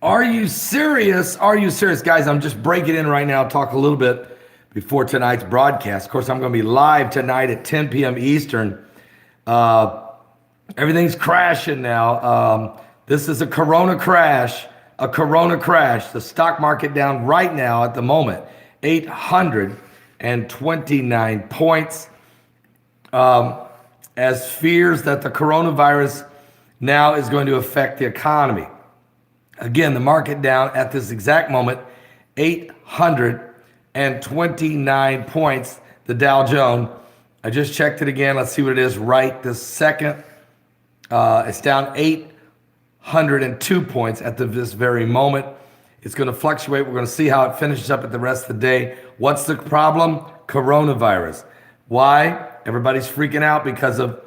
Are you serious? Are you serious? Guys, I'm just breaking in right now, talk a little bit before tonight's broadcast. Of course, I'm going to be live tonight at 10 p.m. Eastern. Uh, Everything's crashing now. This is a Corona crash, a Corona crash. The stock market down right now at the moment, 829 points. As fears that the coronavirus now is going to affect the economy. Again, the market down at this exact moment, 829 points. The Dow Jones. I just checked it again. Let's see what it is right this second. It's down 802 points at this very moment. It's going to fluctuate. We're going to see how it finishes up at the rest of the day. What's the problem? Coronavirus. Why? Everybody's freaking out because of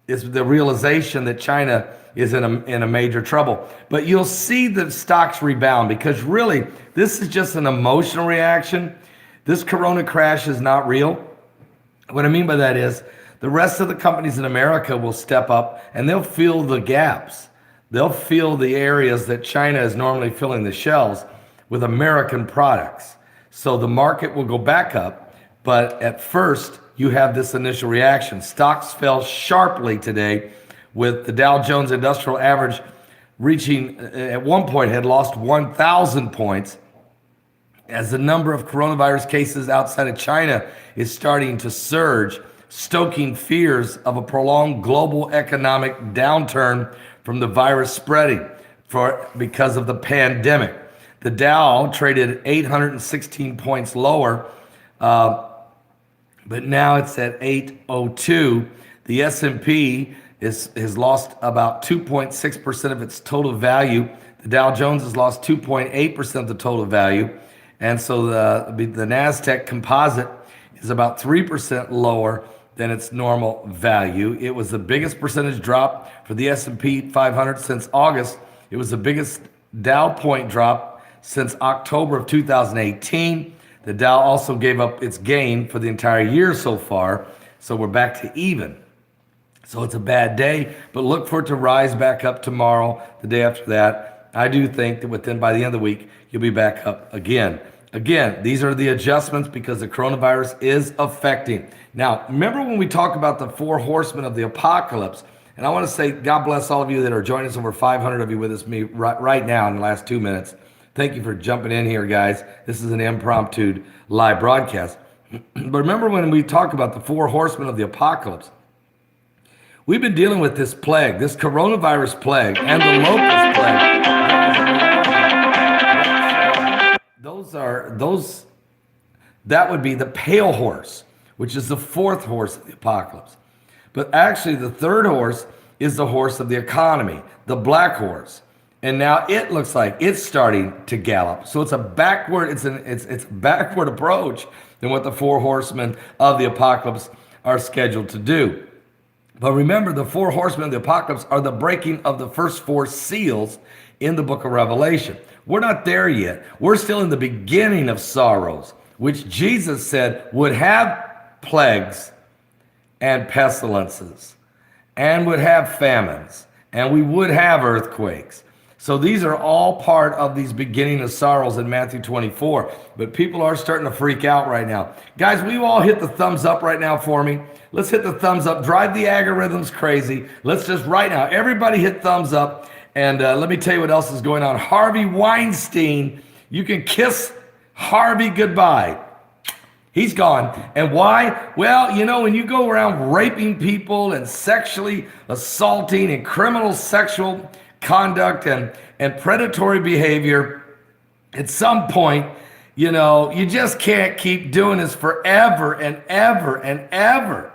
the realization that China is in a major trouble. But you'll see the stocks rebound because really, this is just an emotional reaction. This Corona crash is not real. What I mean by that is the rest of the companies in America will step up and they'll fill the gaps. They'll fill the areas that China is normally filling the shelves with American products. So the market will go back up, but at first you have this initial reaction. Stocks fell sharply today with the Dow Jones Industrial Average reaching, at one point had lost 1,000 points as the number of coronavirus cases outside of China is starting to surge, stoking fears of a prolonged global economic downturn from the virus spreading because of the pandemic. The Dow traded 816 points lower, but now it's at 802. The S&P has lost about 2.6% of its total value. The Dow Jones has lost 2.8% of the total value. And so the NASDAQ composite is about 3% lower than its normal value. It was the biggest percentage drop for the S&P 500 since August. It was the biggest Dow point drop since October of 2018. The Dow also gave up its gain for the entire year so far, so we're back to even. So it's a bad day, but look for it to rise back up tomorrow, the day after that. I do think that by the end of the week, you'll be back up again. Again, these are the adjustments because the coronavirus is affecting. Now, remember when we talk about the four horsemen of the apocalypse, and I want to say God bless all of you that are joining us, over 500 of you with us me right now in the last 2 minutes. Thank you for jumping in here, guys. This is an impromptu live broadcast. But remember when we talk about the four horsemen of the apocalypse, we've been dealing with this plague, this coronavirus plague, and the locust plague. That would be the pale horse, which is the fourth horse of the apocalypse. But actually, the third horse is the horse of the economy, the black horse. And now it looks like it's starting to gallop. So it's a backward approach than what the four horsemen of the apocalypse are scheduled to do. But remember, the four horsemen of the apocalypse are the breaking of the first four seals in the book of Revelation. We're not there yet. We're still in the beginning of sorrows, which Jesus said would have plagues and pestilences and would have famines and we would have earthquakes. So these are all part of these beginning of sorrows in Matthew 24. But people are starting to freak out right now. Guys, we all hit the thumbs up right now for me. Let's hit the thumbs up. Drive the algorithms crazy. Let's just right now, everybody hit thumbs up. And let me tell you what else is going on. Harvey Weinstein, you can kiss Harvey goodbye. He's gone. And why? Well, you know, when you go around raping people and sexually assaulting and criminal sexual conduct and predatory behavior, at some point, you know, you just can't keep doing this forever and ever and ever.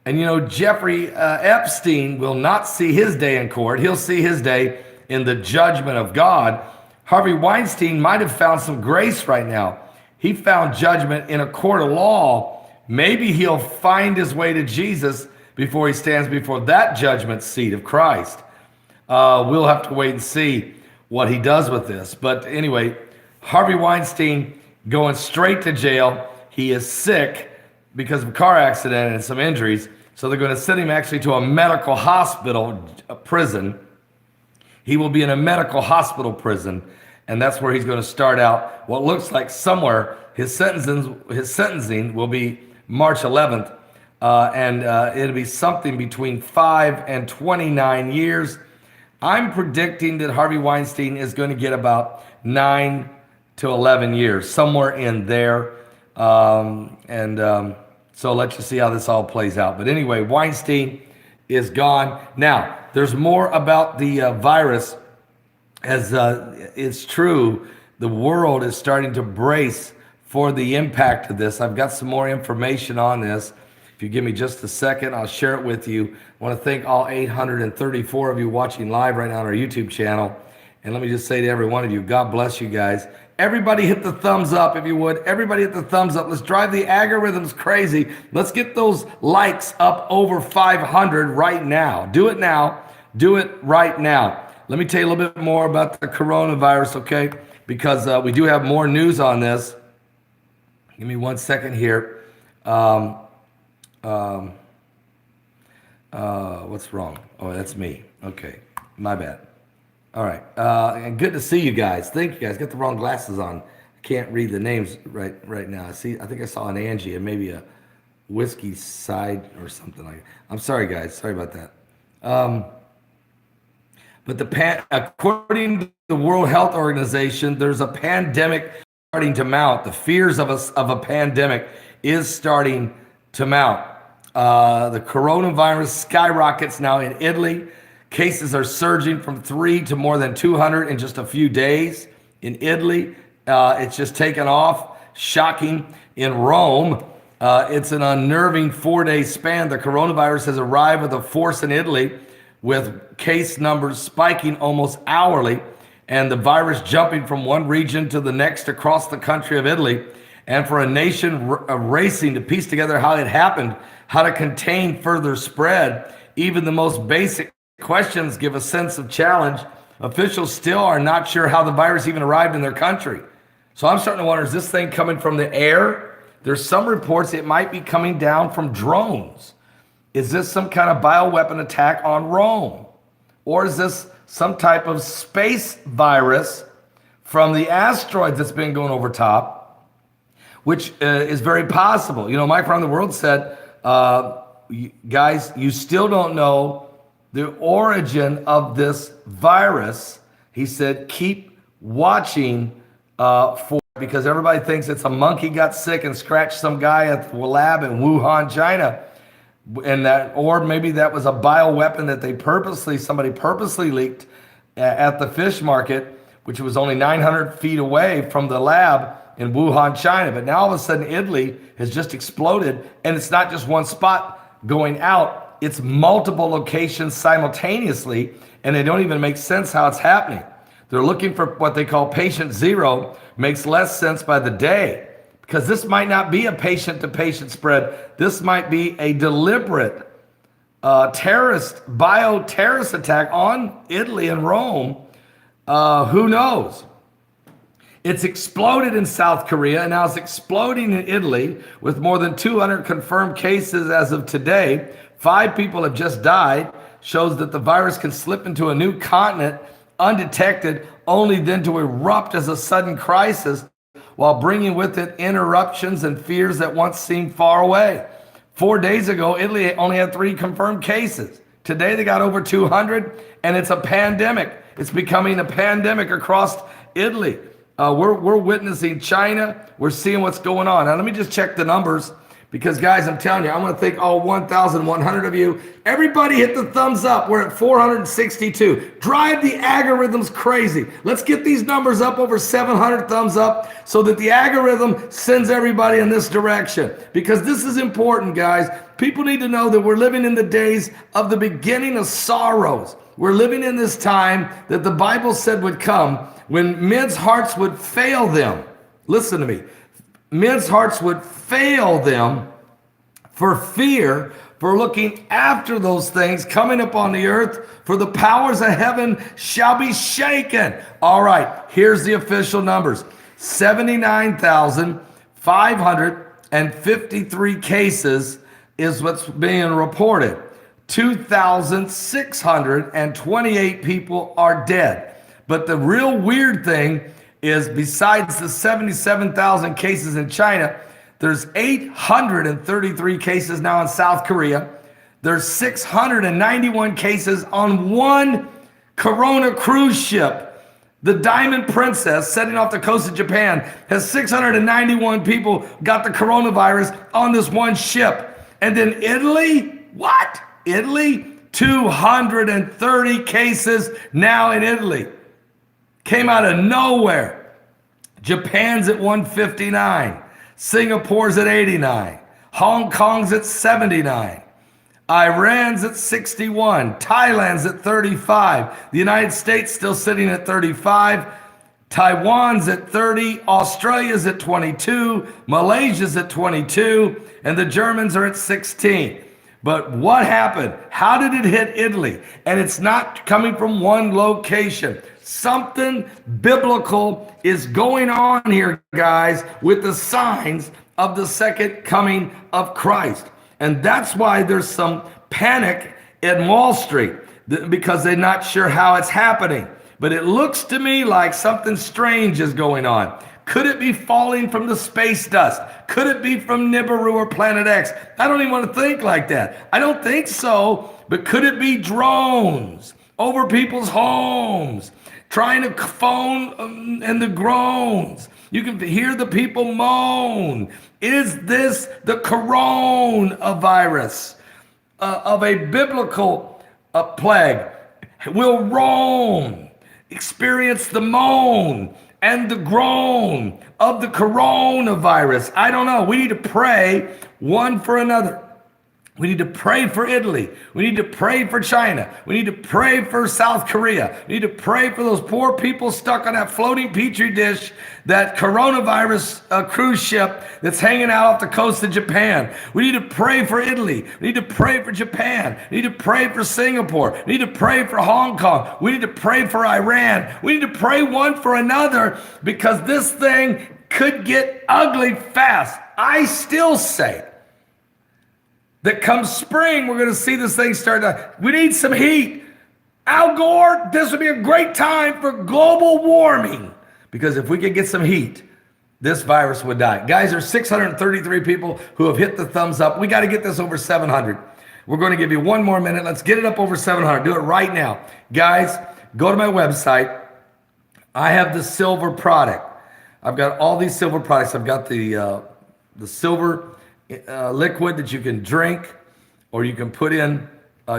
And, you know, Jeffrey Epstein will not see his day in court. He'll see his day in the judgment of God. Harvey Weinstein might have found some grace right now. He found judgment in a court of law. Maybe he'll find his way to Jesus before he stands before that judgment seat of Christ. We'll have to wait and see what he does with this. But anyway, Harvey Weinstein going straight to jail. He is sick because of a car accident and some injuries. So they're going to send him actually to a medical hospital, a prison. He will be in a medical hospital prison, and that's where he's going to start out. What looks like somewhere his sentencing will be March 11th, and it'll be something between 5 and 29 years. I'm predicting that Harvey Weinstein is going to get about 9 to 11 years, somewhere in there. So let's just see how this all plays out. But anyway, Weinstein is gone. Now, there's more about the virus. As it's true, the world is starting to brace for the impact of this. I've got some more information on this. If you give me just a second, I'll share it with you. I want to thank all 834 of you watching live right now on our YouTube channel. And let me just say to every one of you, God bless you guys. Everybody hit the thumbs up if you would. Everybody hit the thumbs up. Let's drive the algorithms crazy. Let's get those likes up over 500 right now. Do it now. Do it right now. Let me tell you a little bit more about the coronavirus, okay? Because we do have more news on this. Give me 1 second here. What's wrong? Oh, that's me. Okay, my bad. All right, and good to see you guys. Thank you guys. Got the wrong glasses on. I can't read the names right now. I think I saw an Angie and maybe a whiskey side or something like that. I'm sorry, guys. Sorry about that. But according to the World Health Organization, there's a pandemic starting to mount. The fears of a pandemic is starting to mount. The coronavirus skyrockets now in Italy. Cases are surging from 3 to more than 200 in just a few days in Italy. It's just taken off. Shocking. In Rome, it's an unnerving 4-day span. The coronavirus has arrived with a force in Italy, with case numbers spiking almost hourly, and the virus jumping from one region to the next across the country of Italy. And for a nation racing to piece together how it happened, how to contain further spread, even the most basic questions give a sense of challenge. Officials still are not sure how the virus even arrived in their country. So I'm starting to wonder, is this thing coming from the air? There's some reports it might be coming down from drones. Is this some kind of bioweapon attack on Rome? Or is this some type of space virus from the asteroid that's been going over top, which is very possible? You know, Mike around the world said, guys, you still don't know the origin of this virus. He said, keep watching for it, because everybody thinks it's a monkey got sick and scratched some guy at the lab in Wuhan, China. And that, or maybe that was a bioweapon that somebody purposely leaked at the fish market, which was only 900 feet away from the lab in Wuhan, China. But now all of a sudden Italy has just exploded, and it's not just one spot going out. It's multiple locations simultaneously, and they don't even make sense how it's happening. They're looking for what they call patient zero. Makes less sense by the day, because this might not be a patient-to-patient spread. This might be a deliberate bioterrorist attack on Italy and Rome. Who knows? It's exploded in South Korea, and now it's exploding in Italy with more than 200 confirmed cases as of today. 5 people have just died. Shows that the virus can slip into a new continent undetected, only then to erupt as a sudden crisis, while bringing with it interruptions and fears that once seemed far away. 4 days ago, Italy only had 3 confirmed cases. Today, they got over 200, and it's a pandemic. It's becoming a pandemic across Italy. We're witnessing China. We're seeing what's going on. Now, let me just check the numbers, because, guys, I'm telling you, I'm going to thank all 1,100 of you. Everybody hit the thumbs up. We're at 462. Drive the algorithms crazy. Let's get these numbers up over 700 thumbs up so that the algorithm sends everybody in this direction, because this is important, guys. People need to know that we're living in the days of the beginning of sorrows. We're living in this time that the Bible said would come, when men's hearts would fail them. Listen to me. Men's hearts would fail them for fear, for looking after those things coming upon the earth, for the powers of heaven shall be shaken. All right, here's the official numbers. 79,553 cases is what's being reported. 2,628 people are dead. But the real weird thing is, besides the 77,000 cases in China, there's 833 cases now in South Korea. There's 691 cases on one Corona cruise ship. The Diamond Princess, setting off the coast of Japan, has 691 people got the coronavirus on this one ship. And then Italy, what? Italy, 230 cases now in Italy. Came out of nowhere. Japan's at 159. Singapore's at 89. Hong Kong's at 79. Iran's at 61. Thailand's at 35. The United States still sitting at 35. Taiwan's at 30. Australia's at 22. Malaysia's at 22. And the Germans are at 16. But what happened? How did it hit Italy? And it's not coming from one location. Something biblical is going on here, guys, with the signs of the second coming of Christ. And that's why there's some panic in Wall Street, because they're not sure how it's happening. But it looks to me like something strange is going on. Could it be falling from the space dust? Could it be from Nibiru or Planet X? I don't even want to think like that. I don't think so. But could it be drones over people's homes, trying to phone and the groans? You can hear the people moan. Is this the coronavirus of a biblical plague? Will Rome experience the moan and the groan of the coronavirus? I don't know. We need to pray one for another. We need to pray for Italy. We need to pray for China. We need to pray for South Korea. We need to pray for those poor people stuck on that floating petri dish, that coronavirus cruise ship that's hanging out off the coast of Japan. We need to pray for Italy. We need to pray for Japan. We need to pray for Singapore. We need to pray for Hong Kong. We need to pray for Iran. We need to pray one for another, because this thing could get ugly fast. I still say that come spring, we're going to see this thing start to, we need some heat. Al Gore, this would be a great time for global warming, because if we could get some heat, this virus would die. Guys, there's 633 people who have hit the thumbs up. We got to get this over 700. We're going to give you one more minute. Let's get it up over 700. Do it right now. Guys, go to my website. I have the silver product. I've got all these silver products. I've got the silver liquid that you can drink, or you can put in,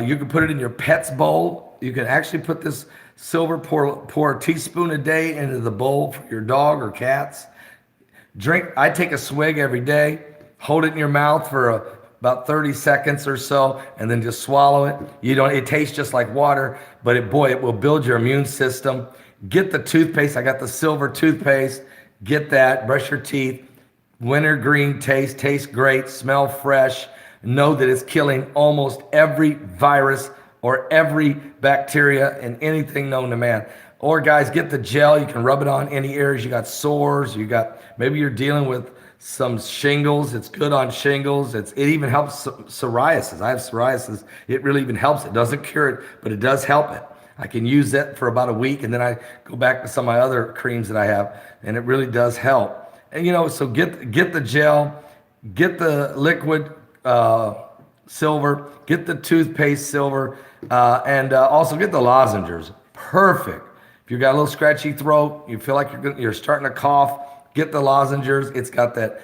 you can put it in your pet's bowl. You can actually put this silver, pour a teaspoon a day into the bowl for your dog or cats. Drink. I take a swig every day, hold it in your mouth for about 30 seconds or so, and then just swallow it. It tastes just like water, but it will build your immune system. Get the toothpaste. I got the silver toothpaste. Get that, brush your teeth. Wintergreen taste, tastes great, smell fresh. Know that it's killing almost every virus or every bacteria and anything known to man. Or guys, get the gel. You can rub it on any areas. You got sores, maybe you're dealing with some shingles. It's good on shingles. It even helps psoriasis. I have psoriasis. It really even helps. It doesn't cure it, but it does help it. I can use that for about a week, and then I go back to some of my other creams that I have, and it really does help. And so get the gel, get the liquid silver, get the toothpaste silver, and also get the lozenges. Perfect. If you've got a little scratchy throat, you feel like you're starting to cough, get the lozenges. It's got that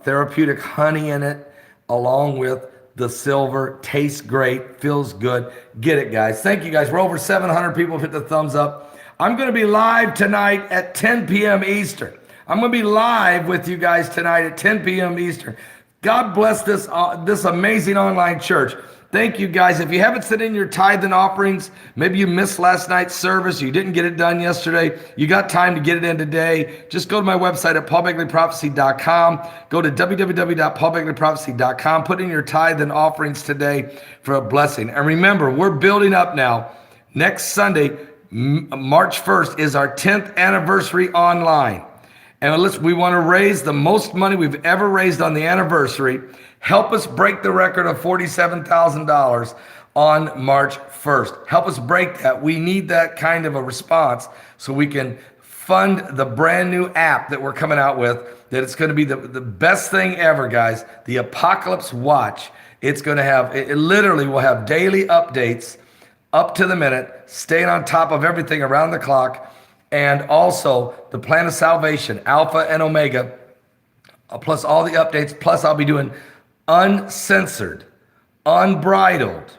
therapeutic honey in it, along with the silver. Tastes great, feels good. Get it, guys. Thank you, guys. We're over 700 people have hit the thumbs up. I'm going to be live tonight at 10 p.m. Eastern. I'm going to be live with you guys tonight at 10 p.m. Eastern. God bless this amazing online church. Thank you, guys. If you haven't sent in your tithe and offerings, maybe you missed last night's service, you didn't get it done yesterday, you got time to get it in today, just go to my website at paulbegleyprophecy.com. Go to www.paulbegleyprophecy.com. Put in your tithe and offerings today for a blessing. And remember, we're building up now. Next Sunday, March 1st, is our 10th anniversary online. And we want to raise the most money we've ever raised on the anniversary. Help us break the record of $47,000 on March 1st. Help us break that. We need that kind of a response so we can fund the brand new app that we're coming out with, that it's going to be the best thing ever, guys. The Apocalypse Watch. It's going to have, it literally will have daily updates up to the minute, staying on top of everything around the clock, and also the plan of salvation, Alpha and Omega, plus all the updates. Plus I'll be doing uncensored, unbridled,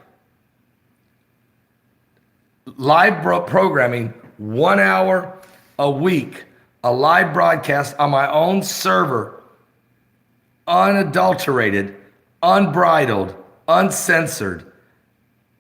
live programming, 1 hour a week, a live broadcast on my own server, unadulterated, unbridled, uncensored.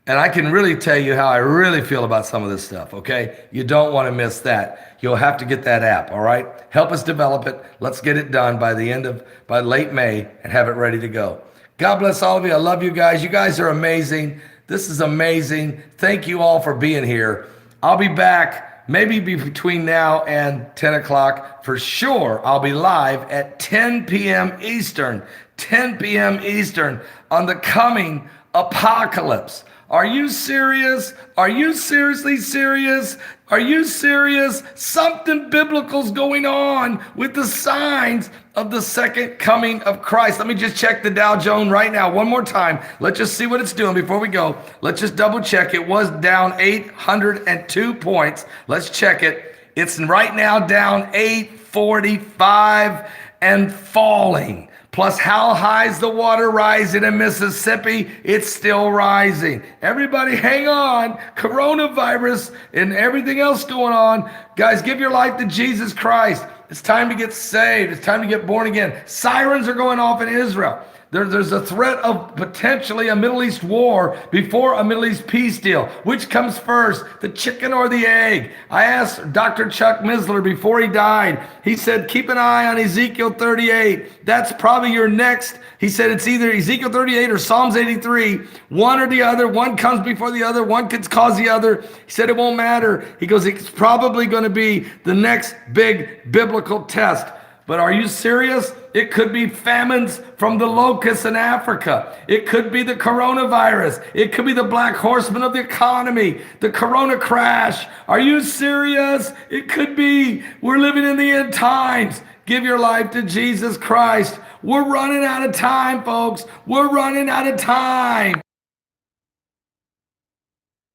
And I can really tell you how I really feel about some of this stuff, okay? You don't want to miss that. You'll have to get that app, all right? Help us develop it. Let's get it done by late May and have it ready to go. God bless all of you. I love you guys. You guys are amazing. This is amazing. Thank you all for being here. I'll be back maybe between now and 10 o'clock. For sure, I'll be live at 10 p.m. Eastern, 10 p.m. Eastern on the coming apocalypse. Are you serious? Are you seriously serious? Are you serious? Something biblical's going on with the signs of the second coming of Christ. Let me just check the Dow Jones right now one more time. Let's just see what it's doing before we go. Let's just double check. It was down 802 points. Let's check it. It's right now down 845 and falling. Plus, how high is the water rising in Mississippi? It's still rising. Everybody hang on. Coronavirus and everything else going on. Guys, give your life to Jesus Christ. It's time to get saved. It's time to get born again. Sirens are going off in Israel. There's a threat of potentially a Middle East war before a Middle East peace deal. Which comes first, the chicken or the egg? I asked Dr. Chuck Missler before he died. He said, keep an eye on Ezekiel 38. That's probably your next. He said it's either Ezekiel 38 or Psalms 83. One or the other. One comes before the other. One could cause the other. He said it won't matter. He goes, it's probably going to be the next big biblical test. But are you serious? It could be famines from the locusts in Africa. It could be the coronavirus. It could be the black horseman of the economy, the corona crash. Are you serious? It could be we're living in the end times. Give your life to Jesus Christ. We're running out of time, folks. We're running out of time.